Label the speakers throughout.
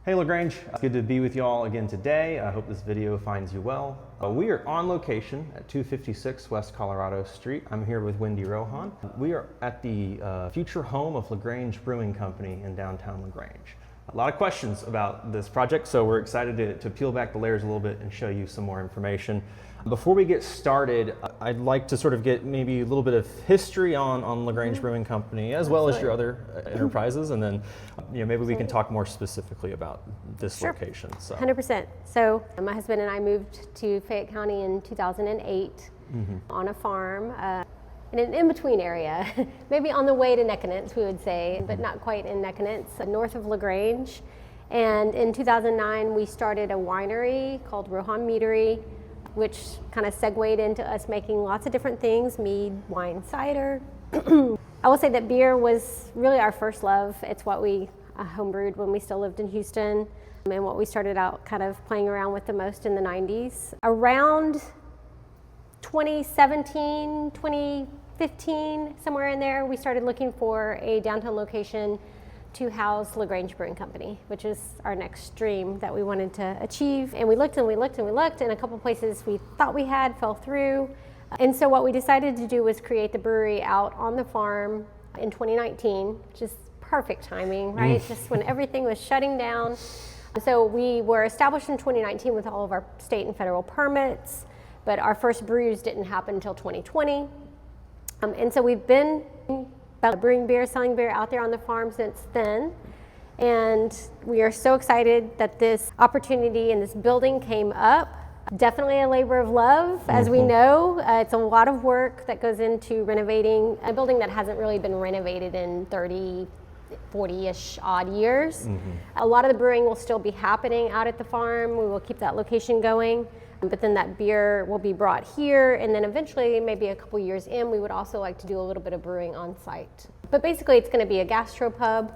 Speaker 1: Hey LaGrange, it's good to be with you all again today. I hope this video finds you well. We are on location at 256 West Colorado Street. I'm here with Wendy Rohan. We are at the future home of LaGrange Brewing Company in downtown LaGrange. A lot of questions about this project, so we're excited to peel back the layers a little bit and show you some more information. Before we get started, I'd like to sort of get maybe a little bit of history on LaGrange Brewing Company, as well as your other enterprises, and then maybe we can talk more specifically about this location. So.
Speaker 2: 100%. So my husband and I moved to Fayette County in 2008 on a farm in an in-between area, maybe on the way to Neckanitz, we would say, but not quite in Neckanitz, north of LaGrange. And in 2009, we started a winery called Rohan Meadery, which kind of segued into us making lots of different things, mead, wine, cider. I will say that beer was really our first love. It's what we homebrewed when we still lived in Houston, and what we started out kind of playing around with the most in the 90s. Around 2017, 2015, somewhere in there, we started looking for a downtown location to house LaGrange Brewing Company, which is our next dream that we wanted to achieve. And we looked and we looked and we looked, and a couple places we thought we had fell through. And so what we decided to do was create the brewery out on the farm in 2019, which is perfect timing, right? Just when everything was shutting down. So we were established in 2019 with all of our state and federal permits, but our first brews didn't happen until 2020. And so we've been brewing beer, selling beer out there on the farm since then. And we are so excited that this opportunity and this building came up. Definitely a labor of love, as we know. It's a lot of work that goes into renovating a building that hasn't really been renovated in 30, 40-ish odd years. A lot of the brewing will still be happening out at the farm. We will keep that location going. But then that beer will be brought here, and then eventually, maybe a couple years in, we would also like to do a little bit of brewing on site. But basically, it's going to be a gastropub.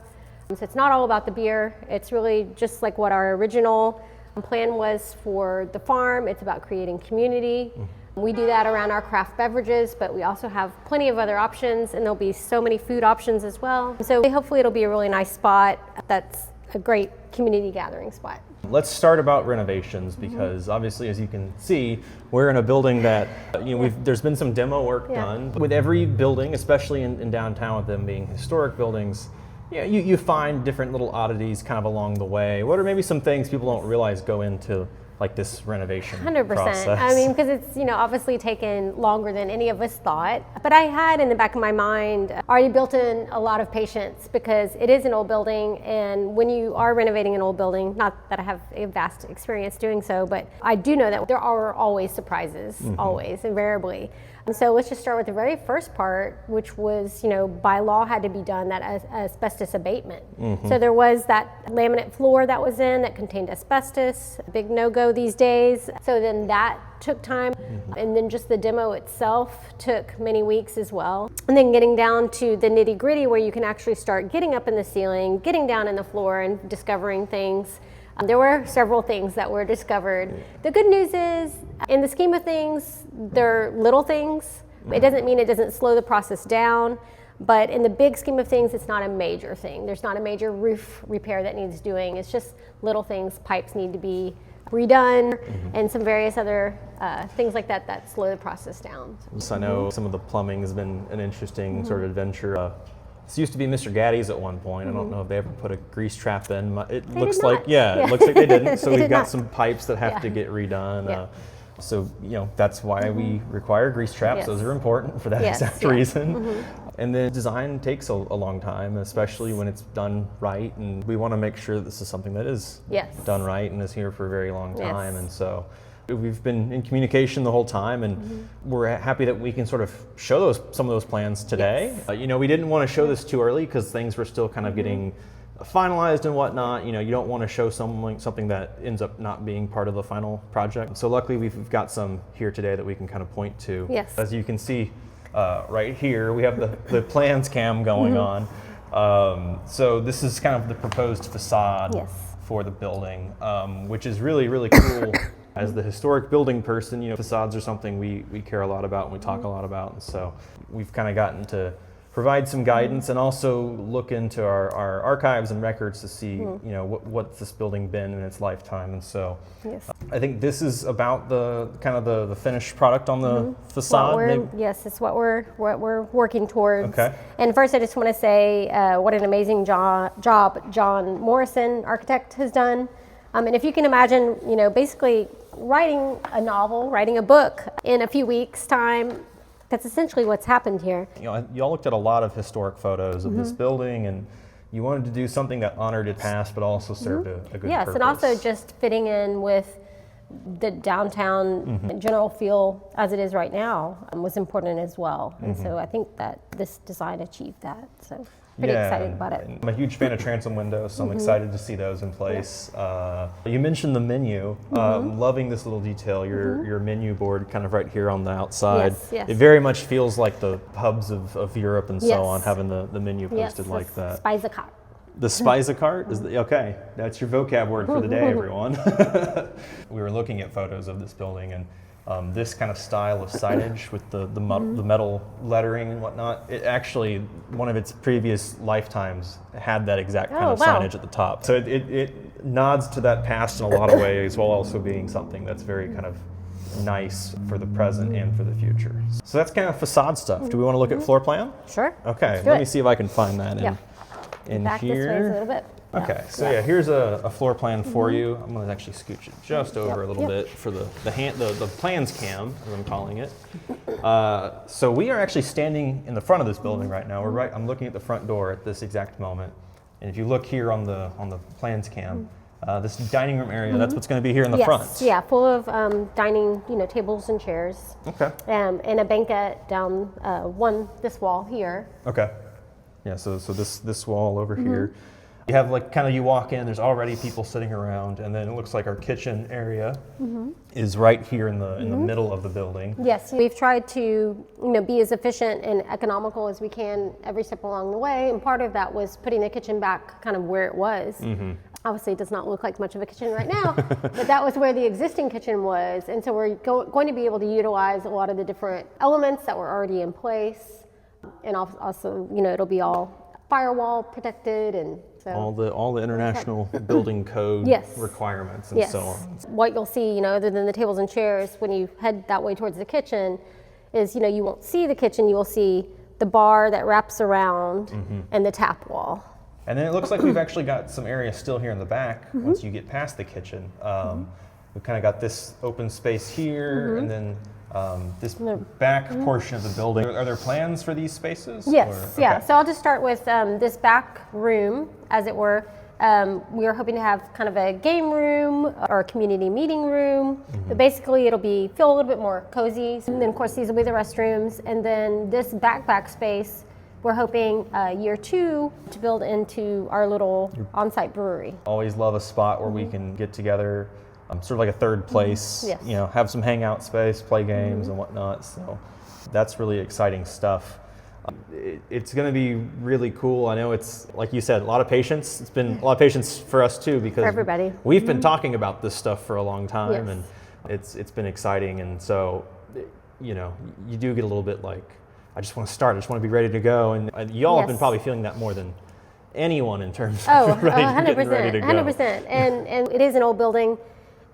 Speaker 2: So it's not all about the beer. It's really just like what our original plan was for the farm. It's about creating community. We do that around our craft beverages, but we also have plenty of other options, and there'll be so many food options as well. So hopefully it'll be a really nice spot that's a great community gathering spot.
Speaker 1: Let's start about renovations, because obviously, as you can see, we're in a building that there's been some demo work done. With every building, especially in downtown, with them being historic buildings, you find different little oddities kind of along the way. What are maybe some things people don't realize go into like this renovation
Speaker 2: 100%.
Speaker 1: process?
Speaker 2: I mean, because it's obviously taken longer than any of us thought. But I had in the back of my mind already built in a lot of patience, because it is an old building, and when you are renovating an old building, not that I have a vast experience doing so, but I do know that there are always surprises, always, invariably. And so let's just start with the very first part, which was, by law had to be done, that asbestos abatement. So there was that laminate floor that was in that contained asbestos, a big no-go these days. So then that took time. And then just the demo itself took many weeks as well. And then getting down to the nitty-gritty, where you can actually start getting up in the ceiling, getting down in the floor, and discovering things. There were several things that were discovered. The good news is, in the scheme of things, they're little things. It doesn't mean it doesn't slow the process down, but in the big scheme of things, it's not a major thing. There's not a major roof repair that needs doing. It's just little things. Pipes need to be redone, and some various other things like that slow the process down.
Speaker 1: So I know some of the plumbing has been an interesting sort of adventure. This used to be Mr. Gaddy's at one point. I don't know if they ever put a grease trap in. It looks like, it looks like they didn't. So we've got some pipes that have to get redone. So, that's why we require grease traps. Those are important for that exact reason. And then design takes a long time, especially when it's done right. And we want to make sure that this is something that is done right and is here for a very long time. And so we've been in communication the whole time, and we're happy that we can sort of show some of those plans today. We didn't want to show this too early, because things were still kind of getting finalized and whatnot. You don't want to show something that ends up not being part of the final project. So luckily we've got some here today that we can kind of point to. As you can see right here, we have the plans cam going on. So this is kind of the proposed facade for the building, which is really, really cool. As the historic building person, facades are something we care a lot about and we talk a lot about. And so we've kind of gotten to provide some guidance and also look into our archives and records to see, you know, what's this building been in its lifetime. And so I think this is about the kind of the finished product on the facade.
Speaker 2: Yes, it's what we're working towards.
Speaker 1: Okay.
Speaker 2: And first I just want to say what an amazing job John Morrison, architect, has done. And if you can imagine, you know, basically writing a novel, writing a book in a few weeks' time, that's essentially what's happened here.
Speaker 1: You know, y'all looked at a lot of historic photos of this building, and you wanted to do something that honored its past, but also served a good purpose.
Speaker 2: Yes, and also just fitting in with the downtown general feel as it is right now was important as well. And so I think that this design achieved that. So pretty excited about it.
Speaker 1: I'm a huge fan of transom windows, so I'm excited to see those in place. You mentioned the menu. Loving this little detail, your menu board kind of right here on the outside.
Speaker 2: Yes.
Speaker 1: It very much feels like the pubs of Europe and so on, having the menu posted like that.
Speaker 2: Speisekarte.
Speaker 1: The Speisekarte is okay. That's your vocab word for the day, everyone. We were looking at photos of this building, and this kind of style of signage with the metal lettering and whatnot, it actually, one of its previous lifetimes had that exact kind of signage at the top. So it nods to that past in a lot of ways, while also being something that's very kind of nice for the present and for the future. So that's kind of facade stuff. Do we want to look at floor plan?
Speaker 2: Sure.
Speaker 1: Okay, let me see if I can find that in
Speaker 2: Back
Speaker 1: here.
Speaker 2: this way a little bit.
Speaker 1: Okay, so here's a floor plan for you. I'm going to actually scooch it just over a little bit for the plans cam, as I'm calling it. So we are actually standing in the front of this building right now. I'm looking at the front door at this exact moment. And if you look here on the plans cam, this dining room area, that's what's going to be here in the front.
Speaker 2: Yeah, full of dining, you know, tables and chairs.
Speaker 1: Okay.
Speaker 2: And a banquette down this wall here.
Speaker 1: Okay. Yeah, so this wall over here. You have like you walk in, there's already people sitting around, and then it looks like our kitchen area is right here in the middle of the building. Yes,
Speaker 2: we've tried to be as efficient and economical as we can every step along the way, and part of that was putting the kitchen back kind of where it was. Obviously, it does not look like much of a kitchen right now, but that was where the existing kitchen was, and so we're going to be able to utilize a lot of the different elements that were already in place, and also it'll be all firewall protected, and so
Speaker 1: all the international building code requirements and so on.
Speaker 2: What you'll see, other than the tables and chairs, when you head that way towards the kitchen, is you won't see the kitchen. You will see the bar that wraps around and the tap wall.
Speaker 1: And then it looks like we've actually got some area still here in the back. Once you get past the kitchen, we've kind of got this open space here, and then this back portion of the building. Are there plans for these spaces?
Speaker 2: Yes, yeah. So I'll just start with this back room, as it were. We are hoping to have kind of a game room or a community meeting room. But basically it'll feel a little bit more cozy. And then of course these will be the restrooms. And then this back space, we're hoping year 2 to build into our little on-site brewery.
Speaker 1: Always love a spot where we can get together. Sort of like a third place, have some hangout space, play games and whatnot. So that's really exciting stuff. It's going to be really cool. I know it's, like you said, a lot of patience. It's been a lot of patience for us too, because
Speaker 2: for everybody.
Speaker 1: We've been talking about this stuff for a long time, and it's been exciting. And so, you do get a little bit like, I just want to start. I just want to be ready to go. And y'all have been probably feeling that more than anyone in terms of getting ready to go. 100%.
Speaker 2: And it is an old building.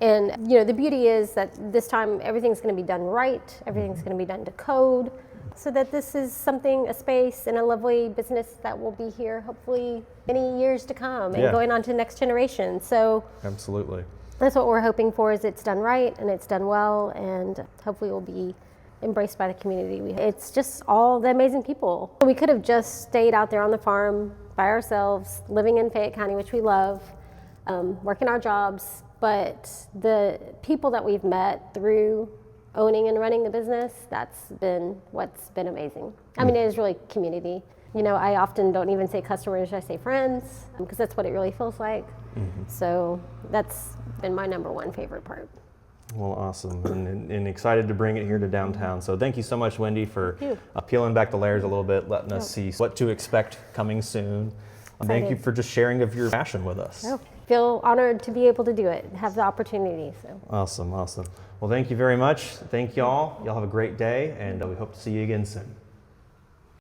Speaker 2: And the beauty is that this time everything's going to be done right, everything's going to be done to code, so that this is a space and a lovely business that will be here hopefully many years to come and going on to the next generation. So
Speaker 1: absolutely,
Speaker 2: that's what we're hoping for, is it's done right and it's done well, and hopefully will be embraced by the community. It's just all the amazing people. We could have just stayed out there on the farm by ourselves, living in Fayette County, which we love, working our jobs. But the people that we've met through owning and running the business, that's been what's been amazing. I mean, it is really community. I often don't even say customers, I say friends, because that's what it really feels like. So that's been my number one favorite part.
Speaker 1: Well, awesome, and excited to bring it here to downtown. So thank you so much, Wendy, for peeling back the layers a little bit, letting us see what to expect coming soon. Thank you for just sharing of your passion with us.
Speaker 2: Feel honored to be able to do it, have the opportunity. So
Speaker 1: awesome. Well, thank you very much. Thank y'all. Y'all have a great day, and we hope to see you again soon.